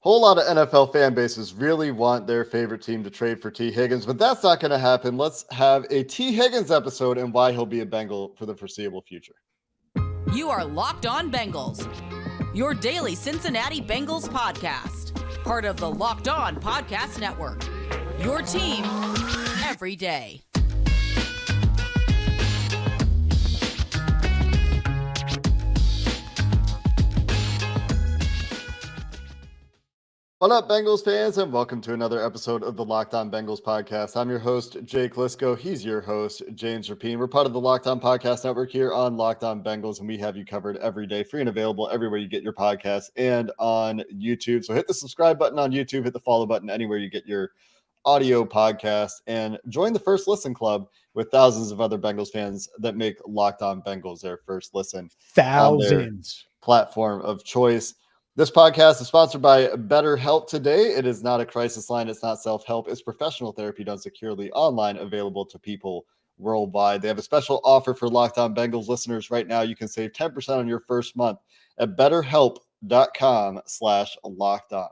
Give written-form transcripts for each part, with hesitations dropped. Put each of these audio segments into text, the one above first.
Whole lot of NFL fan bases really want their favorite team to trade for Tee Higgins, but that's not going to happen. Let's have a Tee Higgins episode and why he'll be a Bengal for the foreseeable future. You are Locked On Bengals, your daily Cincinnati Bengals podcast, part of the Locked On Podcast Network, your team every day. What up, Bengals fans, and welcome to another episode of the Locked On Bengals podcast. I'm your host, Jake Liscow. He's your host, James Rapien. We're part of the Locked On Podcast Network here on Locked On Bengals, and we have you covered every day, free and available everywhere you get your podcasts and on YouTube. So hit the subscribe button on YouTube, hit the follow button anywhere you get your audio podcast, and join the First Listen Club with thousands of other Bengals fans that make Locked On Bengals their first listen. Thousands. Platform of choice. This podcast is sponsored by BetterHelp today. It is not a crisis line. It's not self-help. It's professional therapy done securely online, available to people worldwide. They have a special offer for Locked On Bengals listeners right now. You can save 10% on your first month at betterhelp.com/lockedon.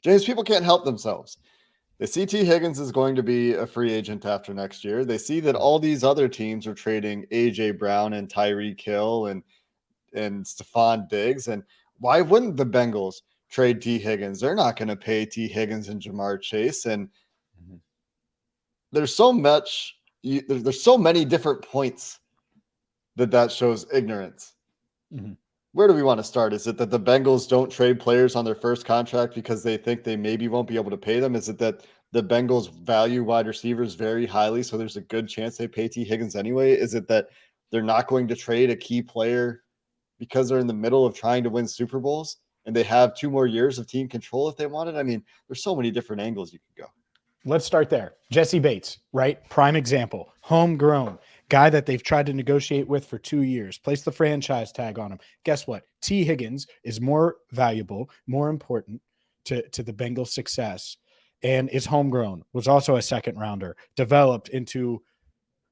James, people can't help themselves. They see Tee Higgins is going to be a free agent after next year. They see that all these other teams are trading A.J. Brown and Tyreek Hill and Stephon Diggs. And why wouldn't the Bengals trade Tee Higgins? They're not going to pay Tee Higgins and Jamar Chase. And there's so much, there's so many different points that shows ignorance. Mm-hmm. Where do we want to start? Is it that the Bengals don't trade players on their first contract because they think they maybe won't be able to pay them? Is it that the Bengals value wide receivers very highly, so there's a good chance they pay Tee Higgins anyway? Is it that they're not going to trade a key player because they're in the middle of trying to win Super Bowls and they have 2 more years of team control if they wanted? I mean, there's so many different angles you could go. Let's start there. Jesse Bates, right? Prime example. Homegrown. Guy that they've tried to negotiate with for 2 years. Place the franchise tag on him. Guess what? Tee Higgins is more valuable, more important to the Bengals' success, and is homegrown. Was also a second rounder. Developed into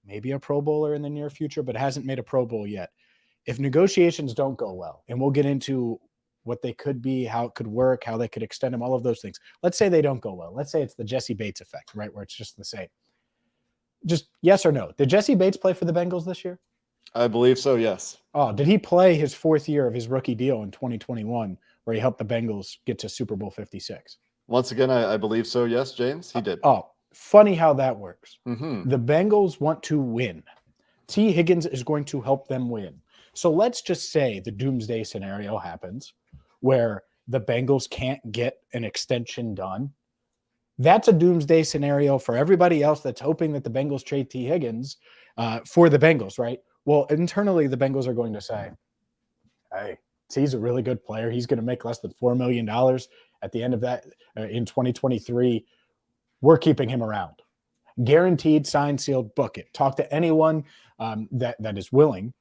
maybe a Pro Bowler in the near future, but hasn't made a Pro Bowl yet. If negotiations don't go well, and we'll get into what they could be, how it could work, how they could extend them, all of those things. Let's say they don't go well. Let's say it's the Jesse Bates effect, right, where it's just the same. Just yes or no. Did Jesse Bates play for the Bengals this year? I believe so, yes. Oh, did he play his 4th year of his rookie deal in 2021 where he helped the Bengals get to Super Bowl 56? Once again, I believe so, yes, James, he did. Oh, funny how that works. Mm-hmm. The Bengals want to win. Tee Higgins is going to help them win. So let's just say the doomsday scenario happens where the Bengals can't get an extension done. That's a doomsday scenario for everybody else that's hoping that the Bengals trade Tee Higgins for the Bengals, right? Well, internally, the Bengals are going to say, hey, Tee's a really good player. He's going to make less than $4 million at the end of that in 2023. We're keeping him around. Guaranteed, signed, sealed, book it. Talk to anyone that is willing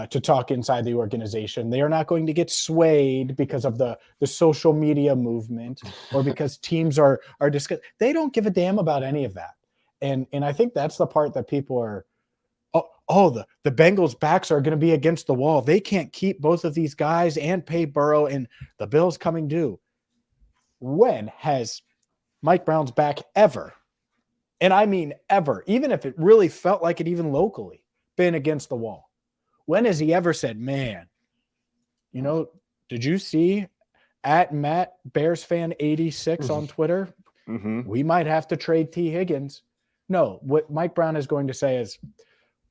to talk inside the organization. They are not going to get swayed because of the social media movement or because teams are discussing. They don't give a damn about any of that. And I think that's the part that people are, the Bengals' backs are going to be against the wall. They can't keep both of these guys and pay Burrow, and the bill's coming due. When has Mike Brown's back ever, and I mean ever, even if it really felt like it even locally, been against the wall? When has he ever said, man, did you see at Matt Bears fan 86 on Twitter? Mm-hmm. We might have to trade Tee Higgins. No, what Mike Brown is going to say is,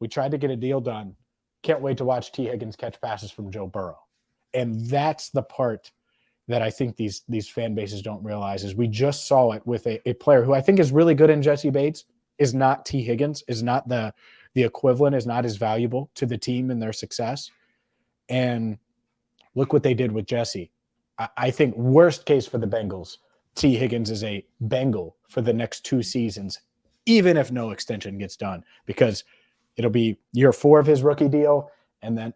we tried to get a deal done. Can't wait to watch Tee Higgins catch passes from Joe Burrow. And that's the part that I think these fan bases don't realize is we just saw it with a player who I think is really good in Jesse Bates, is not Tee Higgins, is not the equivalent, is not as valuable to the team and their success. And look what they did with Jesse. I think worst case for the Bengals, Tee Higgins is a Bengal for the next 2 seasons, even if no extension gets done, because it'll be year 4 of his rookie deal. And then,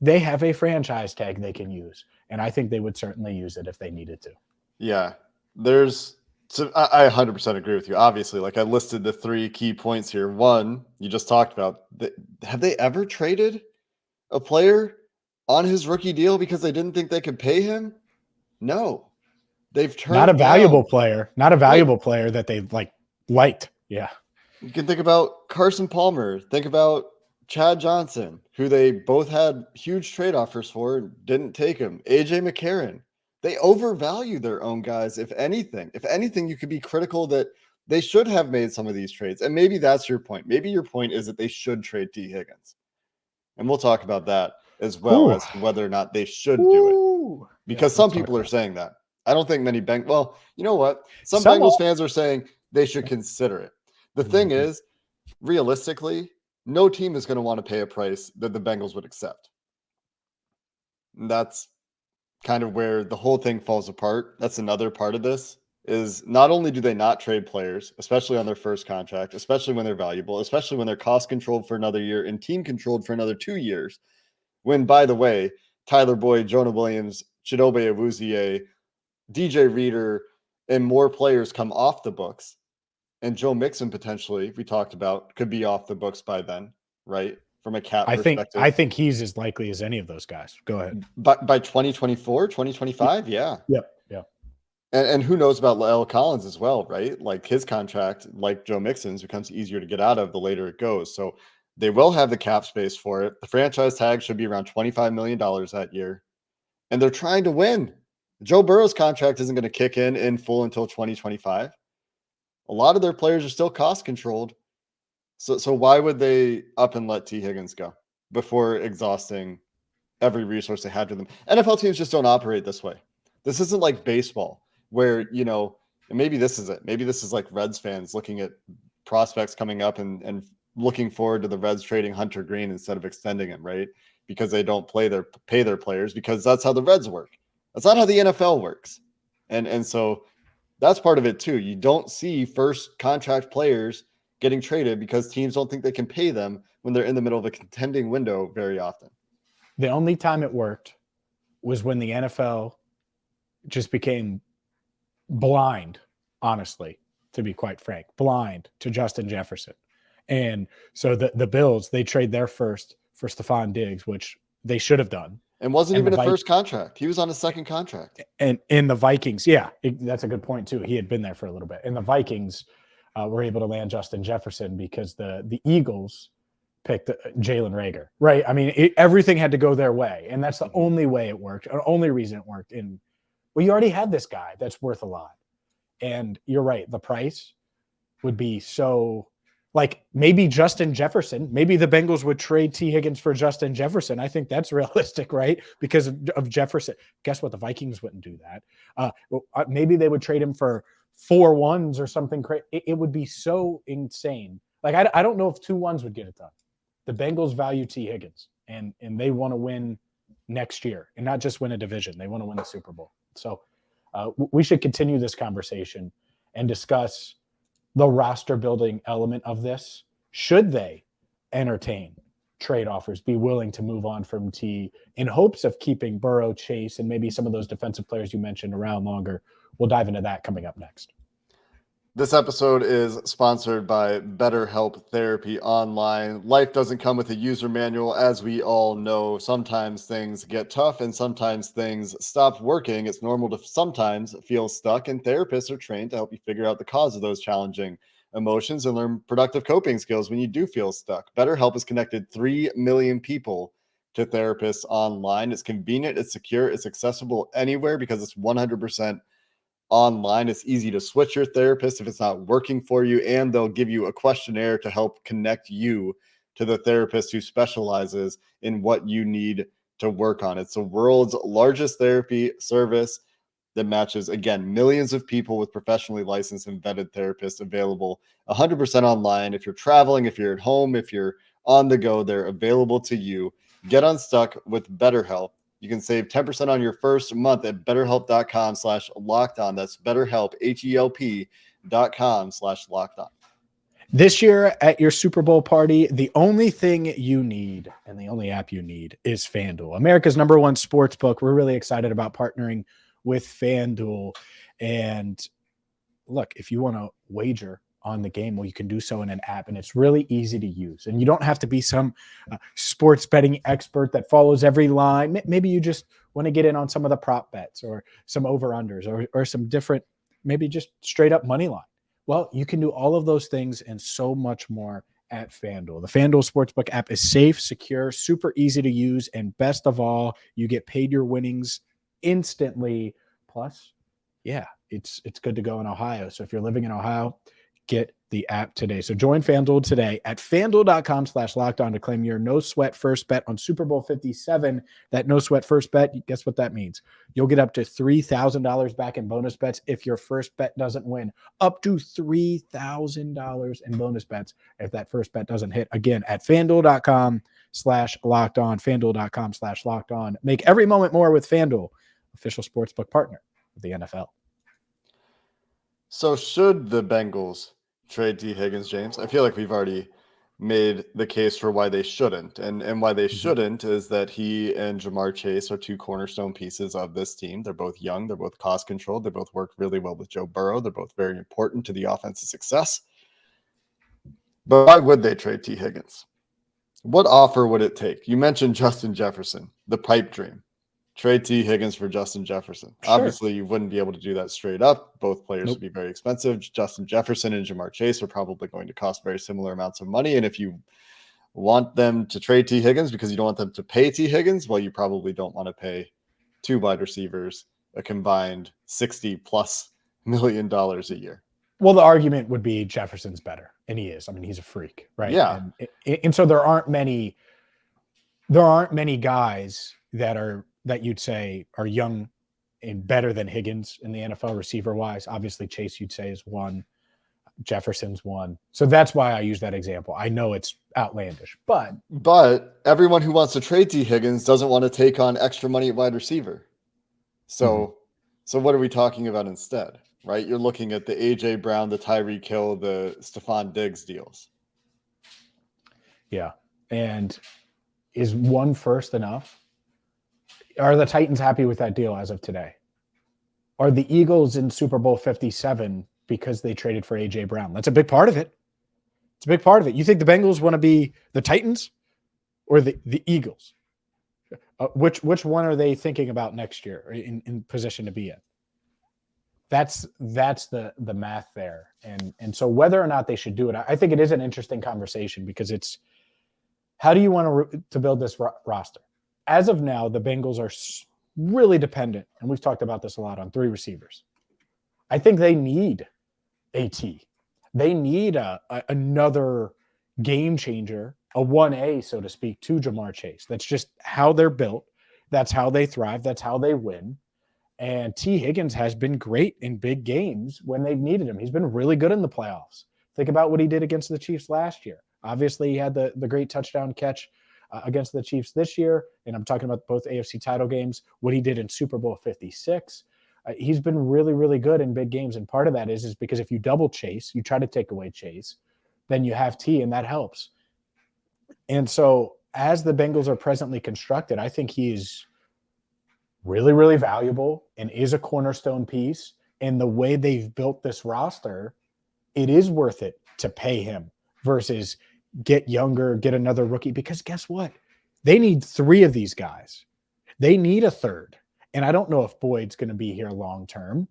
they have a franchise tag they can use. And I think they would certainly use it if they needed to. Yeah, so I 100% agree with you. Obviously, like I listed the 3 key points here. One, you just talked about, have they ever traded a player on his rookie deal because they didn't think they could pay him? No. They've turned Not a valuable down. player. Not a valuable player that they liked. Yeah. You can think about Carson Palmer. Think about Chad Johnson, who they both had huge trade offers for and didn't take him. AJ McCarron. They overvalue their own guys, if anything. If anything, you could be critical that they should have made some of these trades. And maybe that's your point. Maybe your point is that they should trade Tee Higgins. And we'll talk about that as well as to whether or not they should do it. Because some people are saying that. I don't think many well, you know what? Some Bengals fans are saying they should consider it. The thing is, realistically, no team is going to want to pay a price that the Bengals would accept. And that's kind of where the whole thing falls apart. That's another part of this is not only do they not trade players, especially on their first contract, especially when they're valuable, especially when they're cost controlled for another year and team controlled for another 2 years. When, by the way, Tyler Boyd, Jonah Williams, Chidobe Awuzie, DJ Reader, and more players come off the books. And Joe Mixon potentially, we talked about, could be off the books by then, right? From a cap perspective. I think he's as likely as any of those guys. Go ahead. But by 2024, 2025, yeah. Yep. And who knows about La'el Collins as well, right? Like his contract, like Joe Mixon's, becomes easier to get out of the later it goes. So they will have the cap space for it. The franchise tag should be around $25 million that year. And they're trying to win. Joe Burrow's contract isn't going to kick in full until 2025. A lot of their players are still cost controlled. So why would they up and let Tee Higgins go before exhausting every resource they had to them? NFL teams just don't operate this way. This isn't like baseball where, you know, and maybe this is it. Maybe this is like Reds fans looking at prospects coming up and looking forward to the Reds trading Hunter Green instead of extending him, right? Because they don't pay their players because that's how the Reds work. That's not how the NFL works. And so that's part of it too. You don't see first contract players getting traded because teams don't think they can pay them when they're in the middle of a contending window very often. The only time it worked was when the NFL just became blind, honestly, to be quite frank, blind to Justin Jefferson. And so the Bills, they trade their first for Stephon Diggs, which they should have done. And wasn't even a first contract. He was on a second contract. And in the Vikings, that's a good point too. He had been there for a little bit. And the Vikings were able to land Justin Jefferson because the Eagles picked Jalen Reagor, right? I mean, everything had to go their way. And that's the only way it worked, or only reason it worked. Well, you already had this guy that's worth a lot. And you're right. The price would be so, like, maybe Justin Jefferson, maybe the Bengals would trade Tee Higgins for Justin Jefferson. I think that's realistic, right? Because of Jefferson. Guess what? The Vikings wouldn't do that. Maybe they would trade him for 4 1s or something crazy. It would be so insane. Like, I don't know if 2 1s would get it done. The Bengals value Tee Higgins, and they want to win next year, and not just win a division. They want to win the Super Bowl. So we should continue this conversation and discuss the roster building element of this. Should they entertain trade offers, be willing to move on from T in hopes of keeping Burrow, Chase, and maybe some of those defensive players you mentioned around longer? We'll dive into that coming up next. This episode is sponsored by BetterHelp Therapy Online. Life doesn't come with a user manual, as we all know. Sometimes things get tough and sometimes things stop working. It's normal to sometimes feel stuck, and therapists are trained to help you figure out the cause of those challenging emotions and learn productive coping skills when you do feel stuck. BetterHelp has connected 3 million people to therapists online. It's convenient, it's secure, it's accessible anywhere because it's 100% online. It's easy to switch your therapist if it's not working for you, and they'll give you a questionnaire to help connect you to the therapist who specializes in what you need to work on. It's the world's largest therapy service that matches, again, millions of people with professionally licensed and vetted therapists, available 100% online. If you're traveling, if you're at home, if you're on the go, they're available to you. Get unstuck with BetterHelp. You can save 10% on your first month at betterhelp.com/lockedon. That's BetterHelp, HELP.com/lockedon. This year at your Super Bowl party, the only thing you need and the only app you need is FanDuel, America's #1 sports book. We're really excited about partnering with FanDuel. And look, if you want to wager on the game, well, you can do so in an app, and it's really easy to use. And you don't have to be some sports betting expert that follows every line. Maybe you just want to get in on some of the prop bets or some over-unders or some different, maybe just straight up money line. Well, you can do all of those things and so much more at FanDuel. The FanDuel Sportsbook app is safe, secure, super easy to use, and best of all, you get paid your winnings instantly. Plus, yeah, it's good to go in Ohio. So if you're living in Ohio, get the app today. So join FanDuel today at FanDuel.com/lockedon to claim your no sweat first bet on Super Bowl 57. That no sweat first bet, guess what that means? You'll get up to $3,000 back in bonus bets if your first bet doesn't win. Up to $3,000 in bonus bets if that first bet doesn't hit. Again, at FanDuel.com/lockedon, FanDuel.com/lockedon. Make every moment more with FanDuel, official sportsbook partner of the NFL. So should the Bengals trade Tee Higgins, James? I feel like we've already made the case for why they shouldn't. And why they shouldn't is that he and Jamar Chase are two cornerstone pieces of this team. They're both young. They're both cost controlled. They both work really well with Joe Burrow. They're both very important to the offense's success. But why would they trade Tee Higgins? What offer would it take? You mentioned Justin Jefferson, the pipe dream. Trade Tee Higgins for Justin Jefferson. Sure. Obviously, you wouldn't be able to do that straight up. Both players Nope. would be very expensive. Justin Jefferson and Jamar Chase are probably going to cost very similar amounts of money. And if you want them to trade Tee Higgins because you don't want them to pay Tee Higgins, well, you probably don't want to pay two wide receivers a combined $60+ million a year. Well, the argument would be Jefferson's better, and he is. I mean, he's a freak, right? Yeah. And so there aren't many guys that you'd say are young and better than Higgins in the NFL receiver wise. Obviously, Chase you'd say is one, Jefferson's one. So that's why I use that example. I know it's outlandish, but everyone who wants to trade Tee Higgins doesn't want to take on extra money at wide receiver. So what are we talking about instead? Right? You're looking at the AJ Brown, the Tyreek Hill, the Stephon Diggs deals. Yeah. And is one first enough? Are the Titans happy with that deal as of today? Are the Eagles in Super Bowl 57 because they traded for AJ Brown? That's a big part of it. It's a big part of it. You think the Bengals want to be the Titans or the Eagles? Which one are they thinking about next year in position to be in? That's the math there. And so whether or not they should do it, I think it is an interesting conversation because it's how do you want to build this roster? As of now, the Bengals are really dependent, and we've talked about this a lot, on three receivers. I think they need AT. They need another game changer, a 1A, so to speak, to Jamar Chase. That's just how they're built. That's how they thrive. That's how they win. And Tee Higgins has been great in big games when they've needed him. He's been really good in the playoffs. Think about what he did against the Chiefs last year. Obviously, he had the great touchdown catch against the Chiefs this year, and I'm talking about both AFC title games, what he did in Super Bowl 56. He's been really, really good in big games, and part of that is because if you double Chase, you try to take away Chase, then you have T, and that helps. And so as the Bengals are presently constructed, I think he is really, really valuable and is a cornerstone piece. And the way they've built this roster, it is worth it to pay him versus get younger, get another rookie, because guess what? They need three of these guys. They need a third. And I don't know if Boyd's going to be here long term.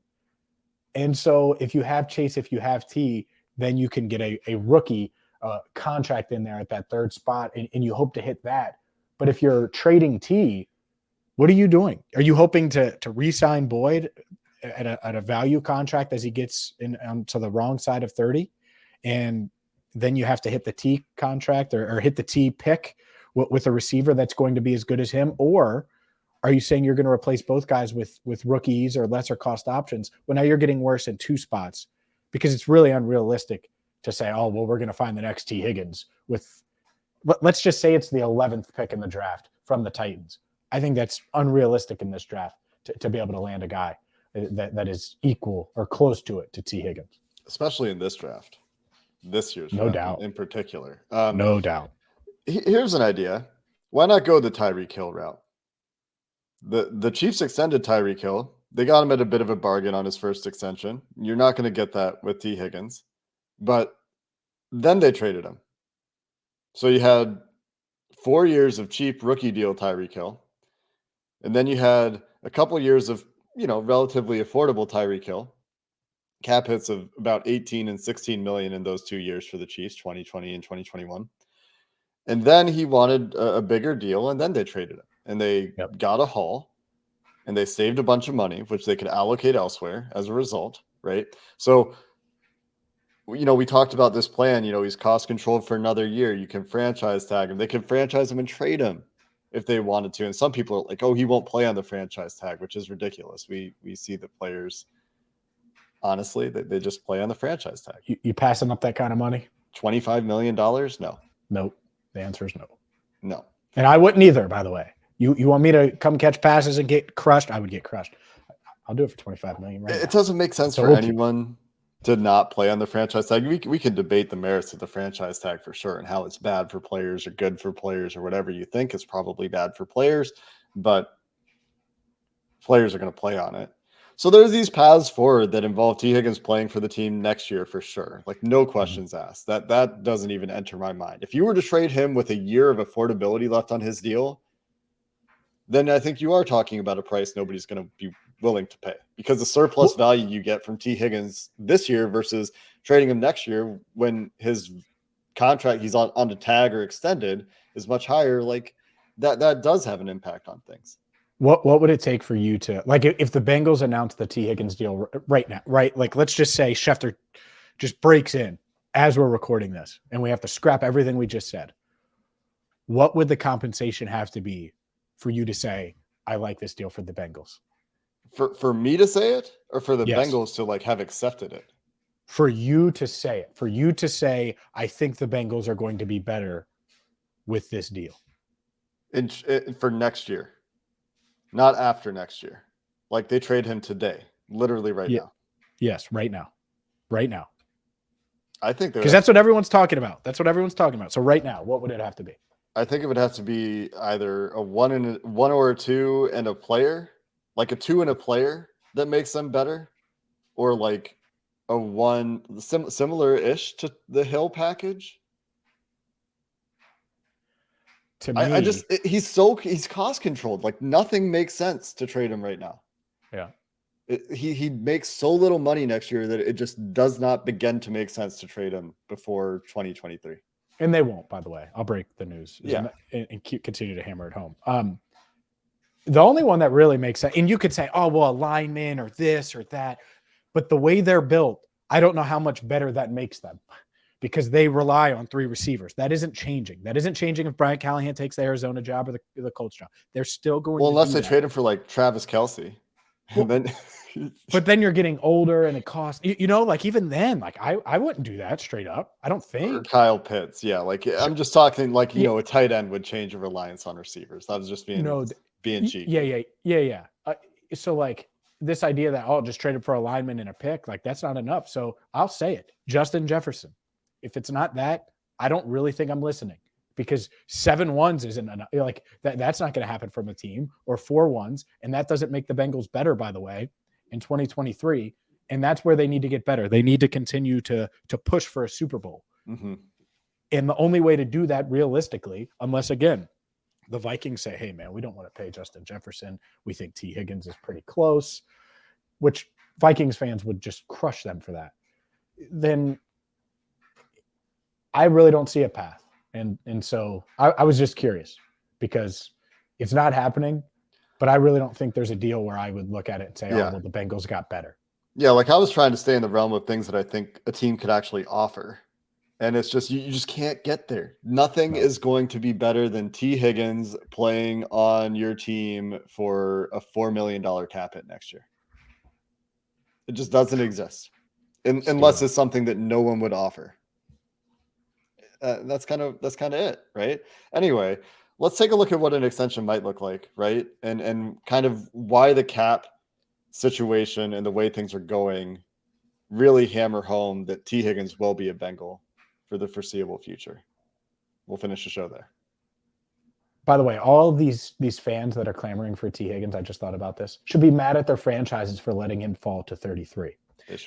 And so if you have Chase, if you have T, then you can get a rookie contract in there at that third spot, and you hope to hit that. But if you're trading T, what are you doing? Are you hoping to re-sign Boyd at a value contract as he gets to the wrong side of 30? And then you have to hit the T contract or hit the T pick with a receiver that's going to be as good as him? Or are you saying you're going to replace both guys with rookies or lesser cost options? Well, now you're getting worse in two spots because it's really unrealistic to say, oh, well, we're going to find the next Tee Higgins let's just say it's the 11th pick in the draft from the Titans. I think that's unrealistic in this draft to be able to land a guy that is equal or close to it to Tee Higgins. Especially in this draft. This year's No draft doubt. in particular. No doubt. Here's an idea. Why not go the Tyreek Hill route? The Chiefs extended Tyreek Hill. They got him at a bit of a bargain on his first extension. You're not going to get that with Tee Higgins. But then they traded him. So you had 4 years of cheap rookie deal Tyreek Hill. And then you had a couple years of, relatively affordable Tyreek Hill. Cap hits of about 18 and 16 million in those 2 years for the Chiefs, 2020 and 2021. And then he wanted a bigger deal, and then they traded him. And they got a haul, and they saved a bunch of money, which they could allocate elsewhere as a result, right? So, we talked about this plan. He's cost controlled for another year. You can franchise tag him. They can franchise him and trade him if they wanted to. And some people are like, oh, he won't play on the franchise tag, which is ridiculous. We see the players, honestly, they just play on the franchise tag. You passing up that kind of money? $25 million? No. Nope. The answer is no. No. And I wouldn't either, by the way. You want me to come catch passes and get crushed? I would get crushed. I'll do it for $25 million right now. It doesn't make sense for anyone to not play on the franchise tag. We can debate the merits of the franchise tag for sure and how it's bad for players or good for players or whatever you think is probably bad for players, but players are going to play on it. So there's these paths forward that involve Tee Higgins playing for the team next year for sure. Like no questions asked. That doesn't even enter my mind. If you were to trade him with a year of affordability left on his deal, then I think you are talking about a price nobody's going to be willing to pay, because the surplus value you get from Tee Higgins this year versus trading him next year when his contract he's on the tag or extended is much higher. Like that does have an impact on things. What would it take for you to, like, if the Bengals announced the Tee Higgins deal right now, right? Like, let's just say Schefter just breaks in as we're recording this and we have to scrap everything we just said. What would the compensation have to be for you to say, I like this deal for the Bengals? For me to say it, or for the Yes. Bengals to have accepted it? For you to say it, for you to say, I think the Bengals are going to be better with this deal. For next year. Not after next year. Like they trade him today, literally right now. Yes, right now. Right now. I think because that's what everyone's talking about. That's what everyone's talking about. So right now, what would it have to be? I think it would have to be either a one or a two and a player, like a 2 and a player that makes them better, or like a 1 similar-ish to the Hill package. To me, he's cost controlled. Like nothing makes sense to trade him right now. Yeah. He makes so little money next year that it just does not begin to make sense to trade him before 2023. And they won't, by the way. I'll break the news. Yeah. And continue to hammer it home. The only one that really makes sense, and you could say, oh, well, a lineman or this or that, but the way they're built, I don't know how much better that makes them, because they rely on 3 receivers. That isn't changing. That isn't changing if Brian Callahan takes the Arizona job or the Colts job. They're still going to unless do they that. trade him for like Travis Kelce. Well, then but then you're getting older and it costs, like even then, like I wouldn't do that straight up. I don't think. Or Kyle Pitts. Yeah. Like I'm just talking like, a tight end would change a reliance on receivers. That was just being cheap. Yeah. So like this idea that, just traded for a lineman and a pick, like that's not enough. So I'll say it, Justin Jefferson. If it's not that, I don't really think I'm listening, because 7 1s isn't enough. Like that's not going to happen from a team, or 4 1s. And that doesn't make the Bengals better, by the way, in 2023. And that's where they need to get better. They need to continue to push for a Super Bowl. Mm-hmm. And the only way to do that realistically, unless again, the Vikings say, hey man, we don't want to pay Justin Jefferson. We think Tee Higgins is pretty close, which Vikings fans would just crush them for that. Then I really don't see a path. And so I was just curious, because it's not happening, but I really don't think there's a deal where I would look at it and say, well, the Bengals got better. Yeah, like I was trying to stay in the realm of things that I think a team could actually offer. And it's just, you just can't get there. Nothing is going to be better than Tee Higgins playing on your team for a $4 million cap hit next year. It just doesn't exist unless it's something that no one would offer. That's kind of it, right? Anyway, let's take a look at what an extension might look like, right? And kind of why the cap situation and the way things are going really hammer home that Tee Higgins will be a Bengal for the foreseeable future. We'll finish the show there. By the way, all of these fans that are clamoring for Tee Higgins, I just thought about this, should be mad at their franchises for letting him fall to 33.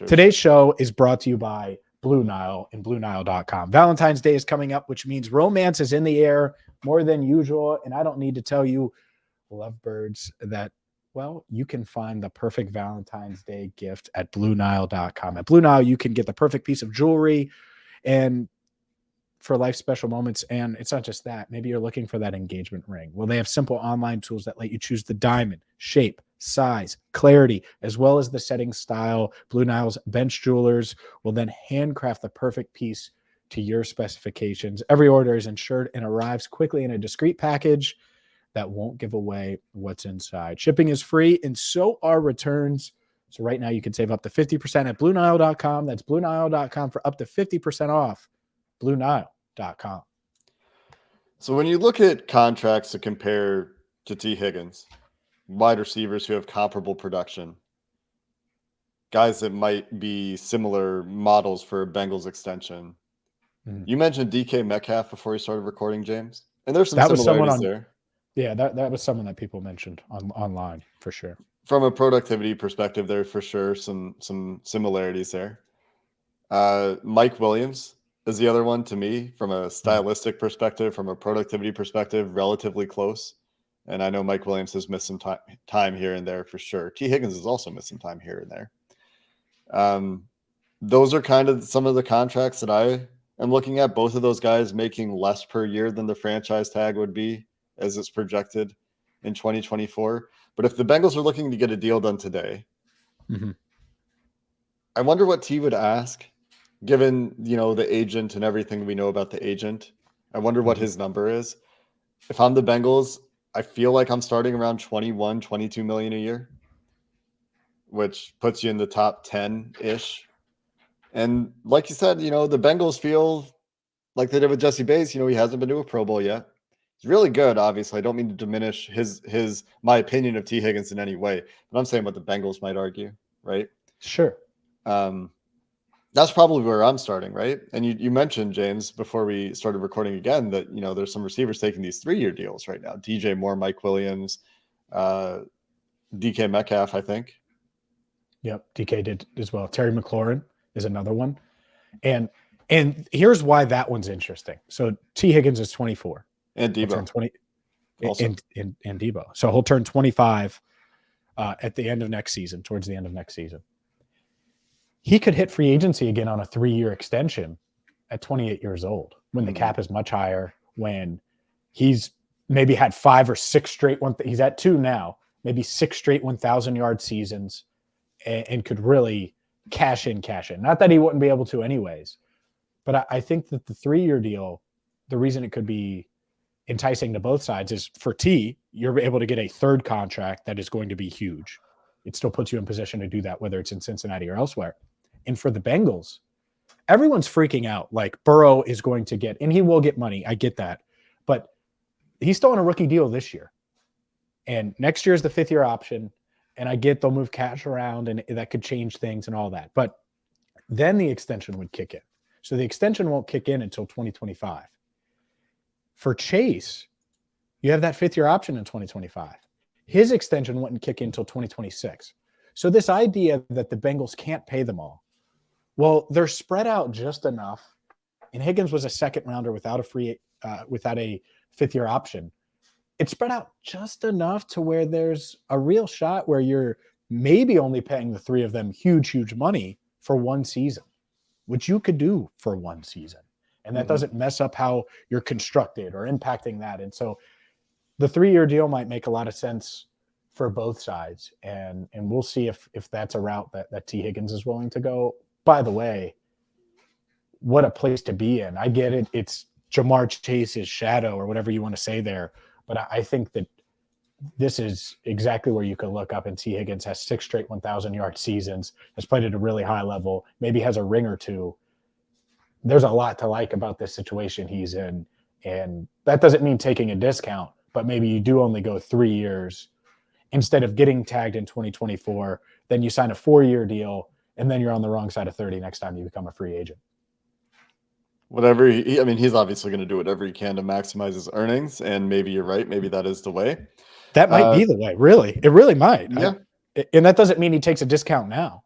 Today's show is brought to you by Blue Nile and BlueNile.com. Valentine's Day is coming up, which means romance is in the air more than usual. And I don't need to tell you lovebirds that, well, you can find the perfect Valentine's Day gift at BlueNile.com. At Blue Nile, you can get the perfect piece of jewelry and for life special moments. And it's not just that. Maybe you're looking for that engagement ring. Well, they have simple online tools that let you choose the diamond, shape, size, clarity, as well as the setting style. Blue Nile's bench jewelers will then handcraft the perfect piece to your specifications. Every order is insured and arrives quickly in a discreet package that won't give away what's inside. Shipping is free, and so are returns. So right now you can save up to 50% at BlueNile.com. That's BlueNile.com for up to 50% off. BlueNile.com. So when you look at contracts to compare to Tee Higgins, wide receivers who have comparable production, guys that might be similar models for a Bengals extension. You mentioned DK Metcalf before we started recording, James, and there's some similarities there. Yeah, that was someone that people mentioned online for sure. From a productivity perspective, there for sure some similarities there. Mike Williams is the other one to me from a stylistic perspective, from a productivity perspective, relatively close. And I know Mike Williams has missed some time here and there for sure. Tee Higgins has also missed some time here and there. Those are kind of some of the contracts that I am looking at. Both of those guys making less per year than the franchise tag would be as it's projected in 2024. But if the Bengals are looking to get a deal done today, I wonder what T would ask, given, the agent and everything we know about the agent. I wonder what his number is. If I'm the Bengals, I feel like I'm starting around 21, 22 million a year, which puts you in the top 10-ish. And like you said, the Bengals feel like they did with Jesse Bates. He hasn't been to a Pro Bowl yet. He's really good, obviously. I don't mean to diminish my opinion of Tee Higgins in any way, but I'm saying what the Bengals might argue, right? Sure. That's probably where I'm starting, right? And you mentioned, James, before we started recording again, that there's some receivers taking these 3-year deals right now. DJ Moore, Mike Williams, DK Metcalf, I think. Yep, DK did as well. Terry McLaurin is another one. And here's why that one's interesting. So Tee Higgins is 24. And Debo. 20, and Debo. So he'll turn 25 at the end of next season, towards the end of next season. He could hit free agency again on a 3-year extension at 28 years old, when the cap is much higher, when he's maybe had 5 or 6 straight he's at 2 now, maybe 6 straight 1,000-yard seasons, and could really cash in. Not that he wouldn't be able to anyways, but I think that the 3-year deal, the reason it could be enticing to both sides is for T, you're able to get a third contract that is going to be huge. It still puts you in position to do that, whether it's in Cincinnati or elsewhere. And for the Bengals, everyone's freaking out. Like Burrow is going to get, and he will get money. I get that. But he's still on a rookie deal this year. And next year is the 5th-year option. And I get they'll move cash around and that could change things and all that. But then the extension would kick in. So the extension won't kick in until 2025. For Chase, you have that 5th-year option in 2025. His extension wouldn't kick in until 2026. So this idea that the Bengals can't pay them all, well, they're spread out just enough. And Higgins was a second rounder without a 5th-year option. It's spread out just enough to where there's a real shot where you're maybe only paying the 3 of them huge money for 1 season, which you could do for 1 season. And that doesn't mess up how you're constructed or impacting that. And so the 3-year deal might make a lot of sense for both sides. And we'll see if that's a route that Tee Higgins is willing to go. By the way, what a place to be in. I get it. It's Jamar Chase's shadow or whatever you want to say there. But I think that this is exactly where you could look up and Tee Higgins has 6 straight 1,000-yard seasons, has played at a really high level, maybe has a ring or 2. There's a lot to like about this situation he's in. And that doesn't mean taking a discount, but maybe you do only go 3 years instead of getting tagged in 2024. Then you sign a 4-year deal, and then you're on the wrong side of 30 next time you become a free agent. Whatever. He's obviously going to do whatever he can to maximize his earnings. And maybe you're right. Maybe that is the way. That might be the way. Really. It really might. Yeah. And that doesn't mean he takes a discount now.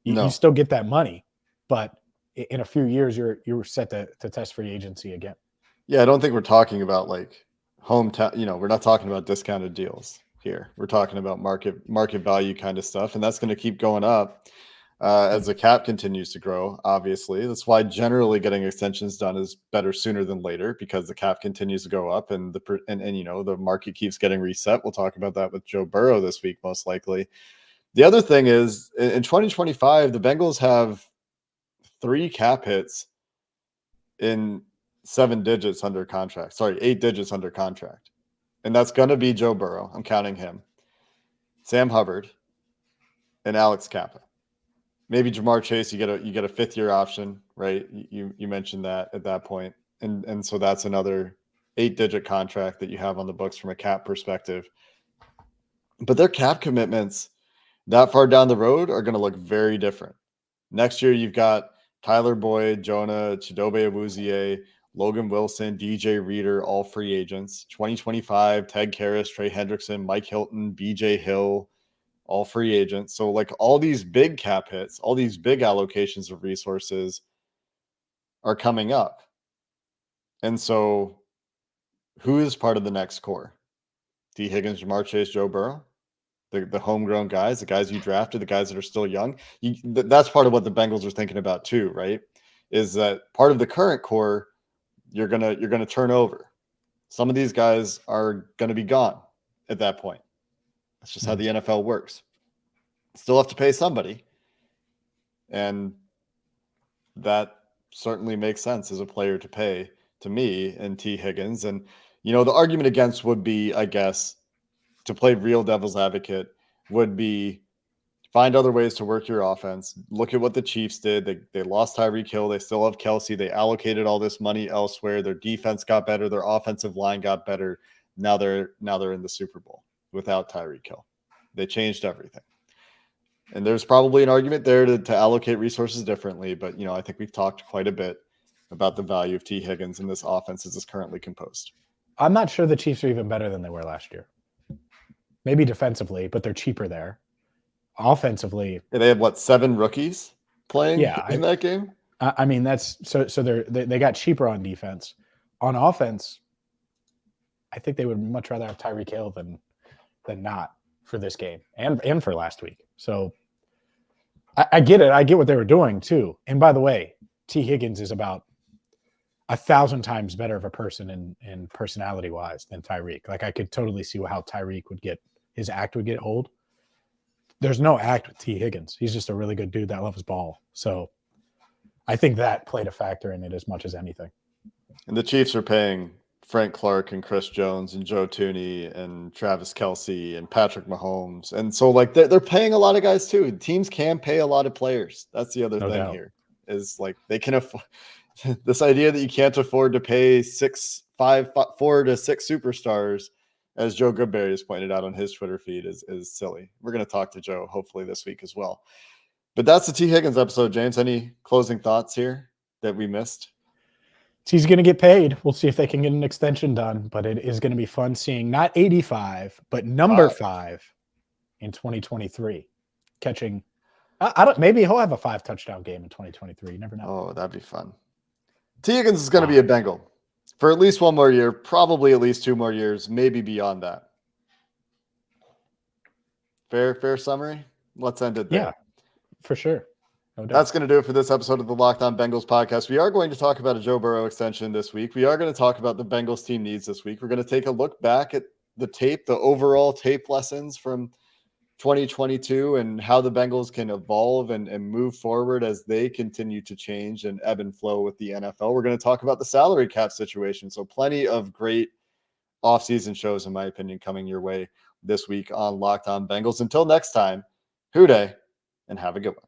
No. You still get that money, but in a few years, you're set to test free agency again. Yeah. I don't think we're talking about like hometown, we're not talking about discounted deals. here. We're talking about market value kind of stuff, and that's going to keep going up as the cap continues to grow. Obviously, that's why generally getting extensions done is better sooner than later, because the cap continues to go up and the market keeps getting reset. We'll talk about that with Joe Burrow this week, most likely. The other thing is in 2025, the Bengals have 3 cap hits in 8 digits under contract. And that's going to be Joe Burrow. I'm counting him. Sam Hubbard and Alex Kappa. Maybe Jamar Chase, you get a 5th-year option, right? You mentioned that at that point. And so that's another 8-digit contract that you have on the books from a cap perspective. But their cap commitments that far down the road are going to look very different. Next year, you've got Tyler Boyd, Jonah, Chidobe Awuzie, Logan Wilson, DJ Reader, all free agents. 2025, Ted Karras, Trey Hendrickson, Mike Hilton, BJ Hill, all free agents. So like all these big cap hits, all these big allocations of resources are coming up. And so who is part of the next core? Tee Higgins, Jamar Chase, Joe Burrow? The homegrown guys, the guys you drafted, the guys that are still young. That's part of what the Bengals are thinking about too, right? Is that part of the current core you're gonna turn over. Some of these guys are gonna be gone at that point. That's just how the NFL works. Still have to pay somebody, and that certainly makes sense as a player to pay to me and Tee Higgins. And the argument against would be, I guess, to play real devil's advocate, would be find other ways to work your offense. Look at what the Chiefs did. They lost Tyreek Hill. They still have Kelsey. They allocated all this money elsewhere. Their defense got better. Their offensive line got better. Now they're in the Super Bowl without Tyreek Hill. They changed everything. And there's probably an argument there to allocate resources differently. But, I think we've talked quite a bit about the value of Tee Higgins in this offense as it's currently composed. I'm not sure the Chiefs are even better than they were last year. Maybe defensively, but they're cheaper there. Offensively, they have 7 rookies playing in that game. I mean, that's so they got cheaper on defense. On offense, I think they would much rather have Tyreek Hill than not for this game and for last week. So I get it. I get what they were doing too. And by the way, Tee Higgins is about 1,000 times better of a person in personality wise than Tyreek. Like I could totally see how Tyreek his act would get old. There's no act with Tee Higgins. He's just a really good dude that loves ball. So I think that played a factor in it as much as anything. And the Chiefs are paying Frank Clark and Chris Jones and Joe Tooney and Travis Kelce and Patrick Mahomes. And so they're paying a lot of guys too. Teams can pay a lot of players. That's the other thing here is they can afford this idea that you can't afford to pay 4 to 6 superstars, as Joe Goodberry has pointed out on his Twitter feed, is silly. We're going to talk to Joe hopefully this week as well. But that's the Tee Higgins episode, James. Any closing thoughts here that we missed? He's going to get paid. We'll see if they can get an extension done, but it is going to be fun seeing not 85, but number 5 in 2023 catching. Maybe he'll have a 5-touchdown game in 2023. You never know. Oh, that'd be fun. Tee Higgins is going to be a Bengal for at least 1 more year, probably at least 2 more years, maybe beyond that. Fair summary? Let's end it there. Yeah, for sure. No doubt. That's going to do it for this episode of the Locked On Bengals podcast. We are going to talk about a Joe Burrow extension this week. We are going to talk about the Bengals team needs this week. We're going to take a look back at the tape, the overall tape lessons from 2022 and how the Bengals can evolve and move forward as they continue to change and ebb and flow with the NFL. We're going to talk about the salary cap situation. So plenty of great offseason shows, in my opinion, coming your way this week on Locked On Bengals. Until next time, hoo-day and have a good one.